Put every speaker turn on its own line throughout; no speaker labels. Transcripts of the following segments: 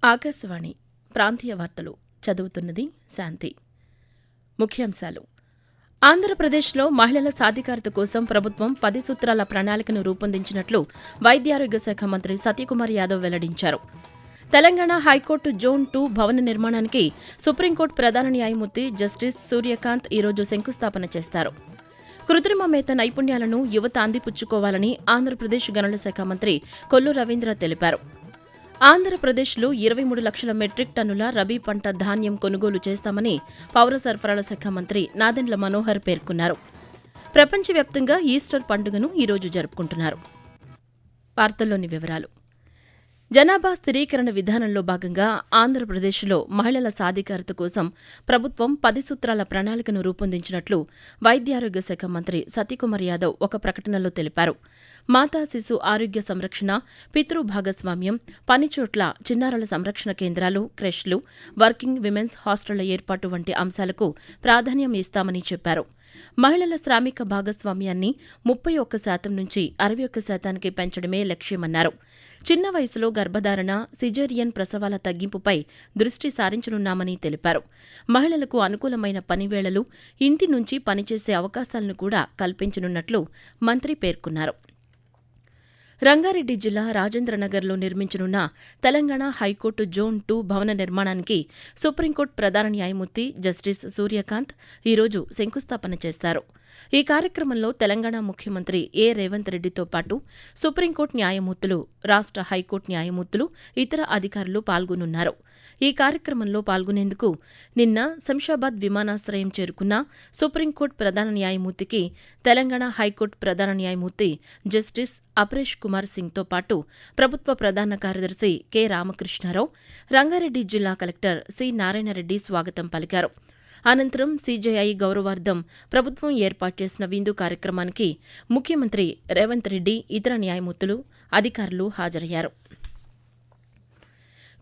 ఆకాశవాణి ప్రాంతీయ వార్తలు చదువుతున్నది శాంతి. ముఖ్యాంశాలు: ఆంధ్రప్రదేశ్లో మహిళల సాధికారత కోసం ప్రభుత్వం 10 సూత్రాల ప్రణాళికను రూపొందించినట్లు వైద్యారోగ్య శాఖ మంత్రి సత్యకుమార్ యాదవ్ వెల్లడించారు. తెలంగాణ హైకోర్టు జోన్ 2 భవన నిర్మాణానికి సుప్రీంకోర్టు ప్రధాన న్యాయమూర్తి జస్టిస్ సూర్యకాంత్ ఈరోజు శంకుస్థాపన చేస్తారు. కృత్రిమ మేత నైపుణ్యాలను యువత అందిపుచ్చుకోవాలని ఆంధ్రప్రదేశ్ గనుల శాఖ మంత్రి కొల్లు రవీంద్ర తెలిపారు. ఆంధ్రప్రదేశ్లో 23 లక్షల మెట్రిక్ టన్నుల రబీ పంట ధాన్యం కొనుగోలు చేస్తామని పౌర సరఫరాల శాఖ మంత్రి నాదెండ్ల మనోహర్ పేర్కొన్నారు. ప్రపంచవ్యాప్తంగా ఈస్టర్ పండుగను ఈరోజు జరుపుకుంటున్నారు. వార్తల్లోని వివరాలు: జనాభా స్థిరీకరణ విధానంలో భాగంగా ఆంధ్రప్రదేశ్లో మహిళల సాధికారత కోసం ప్రభుత్వం 10 సూత్రాల ప్రణాళికను రూపొందించినట్లు వైద్యారోగ్య శాఖ మంత్రి సత్యకుమార్ యాదవ్ ఒక ప్రకటనలో తెలిపారు. మాతా శిశు ఆరోగ్య సంరక్షణ, పితృ భాగస్వామ్యం, పనిచోట్ల చిన్నారుల సంరక్షణ కేంద్రాలు, క్రెష్లు, వర్కింగ్ విమెన్స్ హాస్టళ్ల ఏర్పాటు వంటి అంశాలకు ప్రాధాన్యం ఇస్తామని చెప్పారు. మహిళల శ్రామిక భాగస్వామ్యాన్ని 31% నుంచి 61%కి పెంచడమే లక్ష్యమన్నారు. చిన్న వయసులో గర్భధారణ, సిజేరియన్ ప్రసవాల తగ్గింపుపై దృష్టి సారించనున్నామని తెలిపారు. మహిళలకు అనుకూలమైన పనివేళలు, ఇంటి నుంచి పనిచేసే అవకాశాలను కూడా కల్పించనున్నట్లు మంత్రి పేర్కొన్నారు. రంగారెడ్డి జిల్లా రాజేంద్రనగర్లో నిర్మించనున్న తెలంగాణ హైకోర్టు జోన్ 2 భవన నిర్మాణానికి సుప్రీంకోర్టు ప్రధాన న్యాయమూర్తి జస్టిస్ సూర్యకాంత్ ఈరోజు శంకుస్థాపన చేస్తారు. ఈ కార్యక్రమంలో తెలంగాణ ముఖ్యమంత్రి ఏ రేవంత్ రెడ్డితో పాటు సుప్రీంకోర్టు న్యాయమూర్తులు, రాష్ట్ర హైకోర్టు న్యాయమూర్తులు, ఇతర అధికారులు పాల్గొనున్నారు. ఈ కార్యక్రమంలో పాల్గొనేందుకు నిన్న శంషాబాద్ విమానాశ్రయం చేరుకున్న సుప్రీంకోర్టు ప్రధాన న్యాయమూర్తికి తెలంగాణ హైకోర్టు ప్రధాన న్యాయమూర్తి జస్టిస్ అపరేష్ కుమార్ సింగ్తో పాటు ప్రభుత్వ ప్రధాన కార్యదర్శి కె రామకృష్ణారావు, రంగారెడ్డి జిల్లా కలెక్టర్ సి నారాయణరెడ్డి స్వాగతం పలికారు. అనంతరం సీజేఐ గౌరవార్థం ప్రభుత్వం ఏర్పాటు చేసిన విందు కార్యక్రమానికి ముఖ్యమంత్రి రేవంత్ రెడ్డి, ఇతర న్యాయమూర్తులు, అధికారులు హాజరయ్యారు.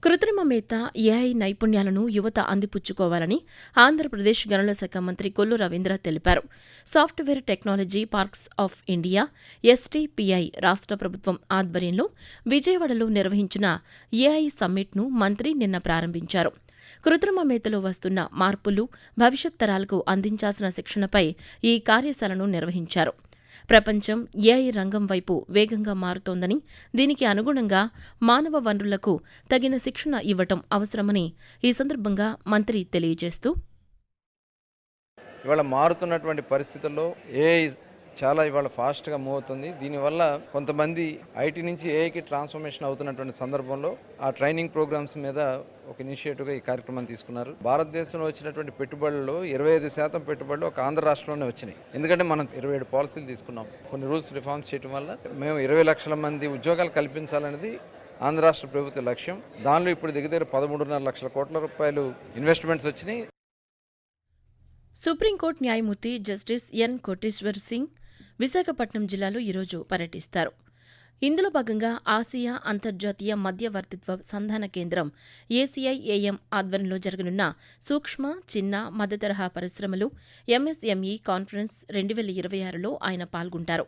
కృత్రిమ మేత, ఏఐ నైపుణ్యాలను యువత అందిపుచ్చుకోవాలని ఆంధ్రప్రదేశ్ గనుల శాఖ మంత్రి కొల్లు రవీంద్ర తెలిపారు. Software technology parks of India STPI రాష్ట్ర ప్రభుత్వం ఆధ్వర్యంలో విజయవాడలో నిర్వహించిన ఏఐ సమ్మిట్ను మంత్రి నిన్న ప్రారంభించారు. కృత్రిమ మేతలో వస్తున్న మార్పులు, భవిష్యత్ తరాలకు అందించాల్సిన శిక్షణపై ఈ కార్యశాలను నిర్వహించారు. ప్రపంచం ఏఐ రంగం వైపు వేగంగా మారుతోందని, దీనికి అనుగుణంగా మానవ వనరులకు తగిన శిక్షణ ఇవ్వటం అవసరమని ఈ సందర్భంగా మంత్రి తెలియజేస్తూ,
ఇవాళ మారుతున్నటువంటి పరిస్థితుల్లో ఏఐ చాలా ఇవాళ ఫాస్ట్గా మూవ్ అవుతుంది. దీనివల్ల కొంతమంది ఐటీ నుంచి ఏఐకి ట్రాన్స్ఫర్మేషన్ అవుతున్నటువంటి సందర్భంలో ఆ ట్రైనింగ్ ప్రోగ్రామ్స్ మీద ఒక ఇనిషియేటివ్గా ఈ కార్యక్రమం తీసుకున్నారు. భారతదేశంలో వచ్చినటువంటి పెట్టుబడుల్లో 25% పెట్టుబడులు ఒక ఆంధ్ర రాష్ట్రంలోనే వచ్చినాయి. ఎందుకంటే మనం 27 పాలసీలు తీసుకున్నాం. కొన్ని రూల్స్ రిఫార్మ్స్ చేయడం వల్ల మేము 20 లక్షల మంది ఉద్యోగాలు కల్పించాలనేది ఆంధ్ర రాష్ట్ర ప్రభుత్వ లక్ష్యం. దానిలో ఇప్పుడు దగ్గర 13.5 లక్షల కోట్ల రూపాయలు ఇన్వెస్ట్మెంట్స్ వచ్చినాయి.
సుప్రీంకోర్టు న్యాయమూర్తి జస్టిస్ ఎన్ కోటేశ్వర్ సింగ్ విశాఖపట్నం జిల్లాలో ఈరోజు పర్యటిస్తారు. ఇందులో భాగంగా ఆసియా అంతర్జాతీయ మధ్యవర్తిత్వ సంధాన కేంద్రం ఏసీఐఏఎం ఆధ్వర్యంలో జరగనున్న సూక్ష్మ, చిన్న, మధ్యతరహా పరిశ్రమలు ఎంఎస్ఎంఈ కాన్ఫరెన్స్ 2026లో ఆయన పాల్గొంటారు.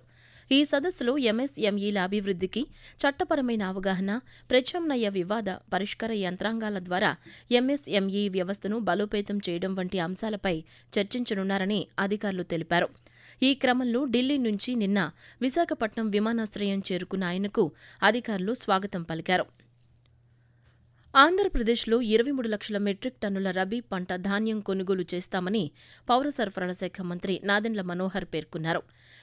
ఈ సదస్సులో ఎంఎస్ఎంఈల అభివృద్ధికి చట్టపరమైన అవగాహన, ప్రత్యామ్నాయ వివాద పరిష్కార యంత్రాంగాల ద్వారా ఎంఎస్ఎంఈ వ్యవస్థను బలోపేతం చేయడం వంటి అంశాలపై చర్చించనున్నారని అధికారులు తెలిపారు. ఈ క్రమంలో ఢిల్లీ నుంచి నిన్న విశాఖపట్నం విమానాశ్రయం చేరుకున్న ఆయనకు అధికారులు స్వాగతం పలికారు. ఆంధ్రప్రదేశ్లో 23 లక్షల మెట్రిక్ టన్నుల రబీ పంట ధాన్యం కొనుగోలు చేస్తామని పౌర సరఫరాల శాఖ మంత్రి నాదెండ్ల మనోహర్ పేర్కొన్నారు.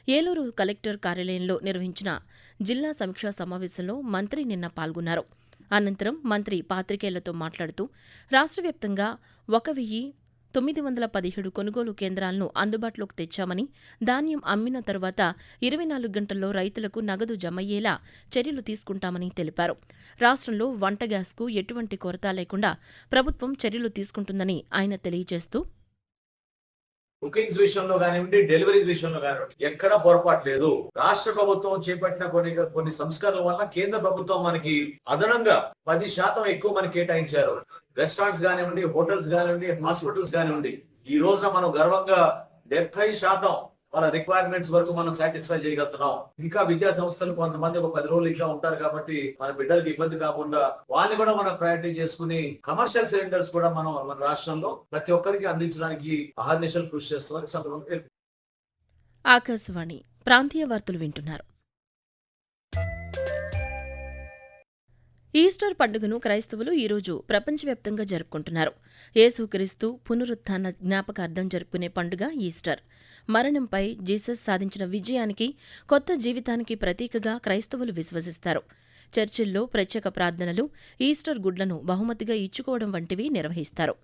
ఏలూరు కలెక్టర్ కార్యాలయంలో నిర్వహించిన జిల్లా సమీక్షా సమావేశంలో మంత్రి నిన్న పాల్గొన్నారు. అనంతరం మంత్రి పాత్రికేయులతో మాట్లాడుతూ, రాష్ట్ర వ్యాప్తంగా 1,917 కొనుగోలు కేంద్రాలను అందుబాటులోకి తెచ్చామని, ధాన్యం అమ్మిన తరువాత 24 గంటల్లో రైతులకు నగదు జమయ్యేలా చర్యలు తీసుకుంటామని తెలిపారు. రాష్ట్రంలో వంట గ్యాస్కు ఎటువంటి కొరత లేకుండా ప్రభుత్వం చర్యలు తీసుకుంటుందని ఆయన తెలియజేస్తూ,
బుకింగ్స్ విషయంలో కానివ్వండి, డెలివరీస్ విషయంలో కానివ్వండి, ఎక్కడా పొరపాటు లేదు. రాష్ట్ర ప్రభుత్వం చేపట్టిన కొన్ని సంస్కరణల వల్ల కేంద్ర ప్రభుత్వం మనకి అదనంగా 10% ఎక్కువ మనకి కేటాయించారు. రెస్టారెంట్స్ కానివ్వండి, హోటల్స్ కానివ్వండి, హాస్పిటల్స్ కానివ్వండి, ఈ రోజున మనం గర్వంగా 70% వాళ్ళ రిక్వైర్మెంట్స్ వరకు మనం సాటిస్ఫై చేయగలుగుతున్నాం. ఇంకా విద్యా సంస్థలు కొంతమంది ఒక 10 రోజులు ఇంకా ఉంటారు కాబట్టి మన బిడ్డలకి ఇబ్బంది కాకుండా వాళ్ళని కూడా మనం ప్రయారిటీ చేసుకుని కమర్షియల్ సిలిండర్స్ కూడా మనం మన రాష్ట్రంలో ప్రతి ఒక్కరికి అందించడానికి అహర్నిశలు కృషి చేస్తున్నారు.
ఆకాశవాణి ప్రాంతీయ వార్తలు వింటున్నారు. ఈస్టర్ పండుగను క్రైస్తవులు ఈరోజు ప్రపంచవ్యాప్తంగా జరుపుకుంటున్నారు. యేసుక్రీస్తు పునరుత్థాన జ్ఞాపకార్థం జరుపుకునే పండుగ ఈస్టర్. మరణంపై జీసస్ సాధించిన విజయానికి, కొత్త జీవితానికి ప్రతీకగా క్రైస్తవులు విశ్వసిస్తారు. చర్చిల్లో ప్రత్యేక ప్రార్థనలు, ఈస్టర్ గుడ్లను బహుమతిగా ఇచ్చుకోవడం వంటివి నిర్వహిస్తారు.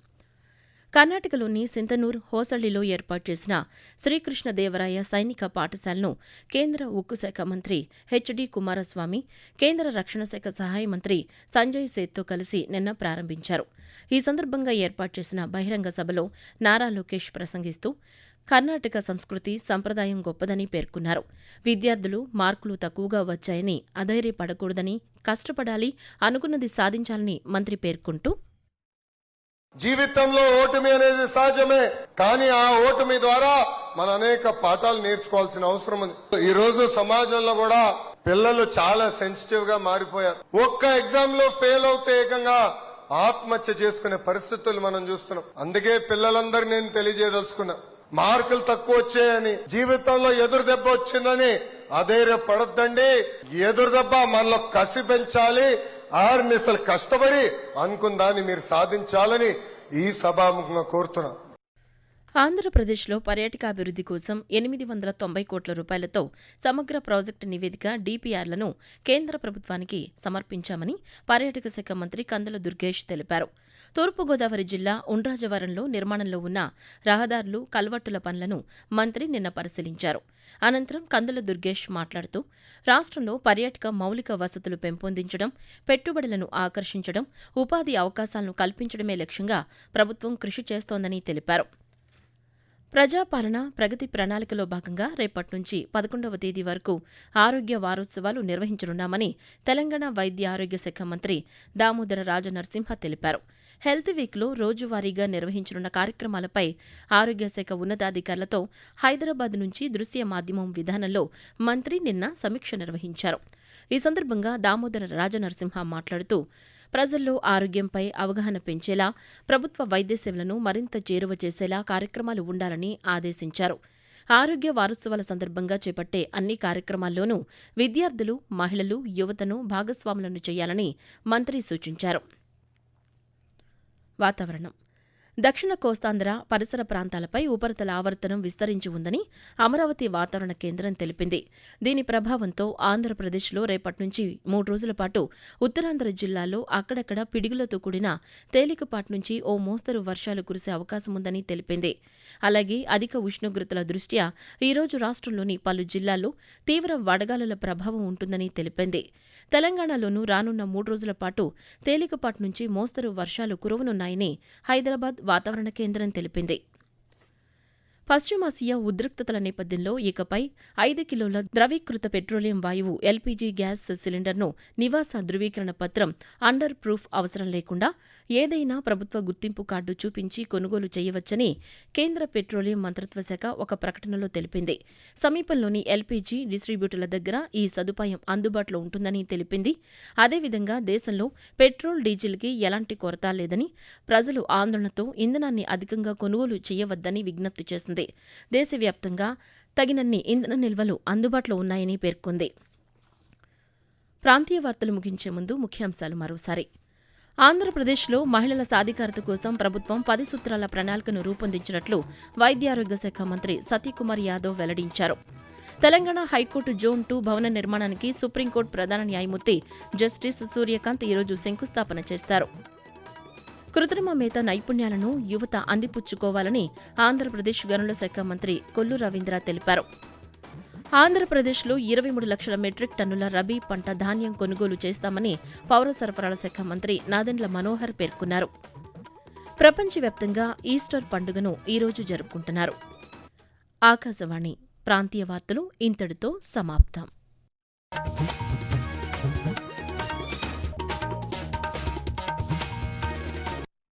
కర్ణాటకలోని సింతనూర్ హోసళ్లిలో ఏర్పాటు చేసిన శ్రీకృష్ణదేవరాయ సైనిక పాఠశాలను కేంద్ర ఉక్కు శాఖ మంత్రి హెచ్డి కుమారస్వామి, కేంద్ర రక్షణ శాఖ సహాయ మంత్రి సంజయ్ సేత్తో కలిసి నిన్న ప్రారంభించారు. ఈ సందర్భంగా ఏర్పాటు చేసిన బహిరంగ సభలో నారా లోకేష్ ప్రసంగిస్తూ కర్ణాటక సంస్కృతి, సంప్రదాయం గొప్పదని పేర్కొన్నారు. విద్యార్థులు మార్కులు తక్కువగా వచ్చాయని అధైర్యపడకూడదని, కష్టపడాలి, అనుకున్నది సాధించాలని మంత్రి పేర్కొంటూ,
జీవితంలో ఓటమి అనేది సహజమే, కానీ ఆ ఓటమి ద్వారా మనం అనేక పాఠాలు నేర్చుకోవాల్సిన అవసరం ఉంది. ఈ రోజు సమాజంలో కూడా పిల్లలు చాలా సెన్సిటివ్ గా మారిపోయారు. ఒక్క ఎగ్జామ్ లో ఫెయిల్ అవుతే ఏకంగా ఆత్మహత్య చేసుకునే పరిస్థితులు మనం చూస్తున్నాం. అందుకే పిల్లలందరూ నేను తెలియజేయదలుచుకున్నా, మార్కులు తక్కువ వచ్చాయని, జీవితంలో ఎదురు దెబ్బ వచ్చిందని అధైర్యపడద్దండి. ఎదురు దెబ్బ మనలో కసి పెంచాలి, ఆర్నిసలు కష్టపడి అనుకుందాన్ని మీరు సాధించాలని ఈ సభాముఖంగా కోరుతున్నా.
ఆంధ్రప్రదేశ్లో పర్యాటకాభివృద్ధి కోసం 890 కోట్ల రూపాయలతో సమగ్ర ప్రాజెక్టు నివేదిక డీపీఆర్లను కేంద్ర ప్రభుత్వానికి సమర్పించామని పర్యాటక శాఖ మంత్రి కందుల దుర్గేష్ తెలిపారు. తూర్పుగోదావరి జిల్లా ఉండ్రాజవరంలో నిర్మాణంలో ఉన్న రహదారులు, కల్వట్టుల పనులను మంత్రి నిన్న పరిశీలించారు. అనంతరం కందుల దుర్గేష్ మాట్లాడుతూ, రాష్ట్రంలో పర్యాటక మౌలిక వసతులు పెంపొందించడం, పెట్టుబడులను ఆకర్షించడం, ఉపాధి అవకాశాలను కల్పించడమే లక్ష్యంగా ప్రభుత్వం కృషి చేస్తోందని తెలిపారు. ప్రజాపాలన ప్రగతి ప్రణాళికలో భాగంగా రేపటి నుంచి 11వ తేదీ వరకు ఆరోగ్య వారోత్సవాలు నిర్వహించనున్నామని తెలంగాణ వైద్య ఆరోగ్య శాఖ మంత్రి దామోదర రాజనరసింహ తెలిపారు. హెల్త్ వీక్లో రోజువారీగా నిర్వహించనున్న కార్యక్రమాలపై ఆరోగ్య శాఖ ఉన్నతాధికారులతో హైదరాబాద్ నుంచి దృశ్య మాధ్యమం విధానంలో మంత్రి నిన్న సమీక్ష నిర్వహించారు. ఈ సందర్భంగా దామోదర రాజనరసింహ మాట్లాడుతూ, ప్రజల్లో ఆరోగ్యంపై అవగాహన పెంచేలా, ప్రభుత్వ వైద్య సేవలను మరింత చేరువ చేసేలా కార్యక్రమాలు ఉండాలని ఆదేశించారు. ఆరోగ్య వారోత్సవాల సందర్భంగా చేపట్టే అన్ని కార్యక్రమాల్లోనూ విద్యార్థులు, మహిళలు, యువతను భాగస్వాములను చేయాలని మంత్రి సూచించారు. వాతావరణం. దక్షిణ కోస్తాంధ్ర పరిసర ప్రాంతాలపై ఉపరితల ఆవర్తనం విస్తరించి ఉందని అమరావతి వాతావరణ కేంద్రం తెలిపింది. దీని ప్రభావంతో ఆంధ్రప్రదేశ్లో రేపటి నుంచి 3 రోజుల పాటు ఉత్తరాంధ్ర జిల్లాల్లో అక్కడక్కడ పిడుగులతో కూడిన తేలికపాటి నుంచి ఓ మోస్తరు వర్షాలు కురిసే అవకాశముందని తెలిపింది. అలాగే అధిక ఉష్ణోగ్రతల దృష్ట్యా ఈరోజు రాష్ట్రంలోని పలు జిల్లాల్లో తీవ్ర వడగాలుల ప్రభావం ఉంటుందని తెలిపింది. తెలంగాణలోనూ రానున్న 3 రోజుల పాటు తేలికపాటి నుంచి మోస్తరు వర్షాలు కురవనున్నాయని హైదరాబాద్ వాతావరణ కేంద్రం తెలిపింది. పశ్చిమాసియా ఉద్రిక్తతల నేపథ్యంలో ఇకపై 5 కిలోల ద్రవీకృత పెట్రోలియం వాయువు ఎల్పీజీ గ్యాస్ సిలిండర్ను నివాస ధృవీకరణ పత్రం అండర్ ప్రూఫ్ అవసరం లేకుండా ఏదైనా ప్రభుత్వ గుర్తింపు కార్డు చూపించి కొనుగోలు చేయవచ్చని కేంద్ర పెట్రోలియం మంత్రిత్వ శాఖ ఒక ప్రకటనలో తెలిపింది. సమీపంలోని ఎల్పీజీ డిస్ట్రిబ్యూటర్ల దగ్గర ఈ సదుపాయం అందుబాటులో ఉంటుందని తెలిపింది. అదేవిధంగా దేశంలో పెట్రోల్, డీజిల్కి ఎలాంటి కొరత లేదని, ప్రజలు ఆందోళనతో ఇంధనాన్ని అధికంగా కొనుగోలు చేయవద్దని విజ్ఞప్తి చేసింది. దేశవ్యాప్తంగా తగినన్ని ఇంధన నిల్వలు అందుబాటులో ఉన్నాయని పేర్కొంది. ప్రాంతీయ వార్తలు ముగించే ముందు ముఖ్యాంశాలు మరోసారి. ఆంధ్రప్రదేశ్లో మహిళల సాధికారత కోసం ప్రభుత్వం 10 సూత్రాల ప్రణాళికను రూపొందించినట్లు వైద్యారోగ్య శాఖ మంత్రి సతీకుమార్ యాదవ్ వెల్లడించారు. తెలంగాణ హైకోర్టు జోన్ 2 భవన నిర్మాణానికి సుప్రీంకోర్టు ప్రధాన న్యాయమూర్తి జస్టిస్ సూర్యకాంత్ ఈరోజు శంకుస్థాపన చేస్తారు. కృత్రిమ మేత నైపుణ్యాలను యువత అందిపుచ్చుకోవాలని ఆంధ్రప్రదేశ్ గనుల శాఖ మంత్రి కొల్లు రవీంద్ర తెలిపారు. ఆంధ్రప్రదేశ్లో 23 లక్షల మెట్రిక్ టన్నుల రబీ పంట ధాన్యం కొనుగోలు చేస్తామని పౌర సరఫరాల శాఖ మంత్రి నాదెండ్ల మనోహర్ పేర్కొన్నారు. ప్రపంచవ్యాప్తంగా ఈస్టర్ పండుగను ఈరోజు జరుపుకుంటున్నారు. ఆకాశవాణి ప్రాంతీయ వార్తలు ఇంతటితో సమాప్తం.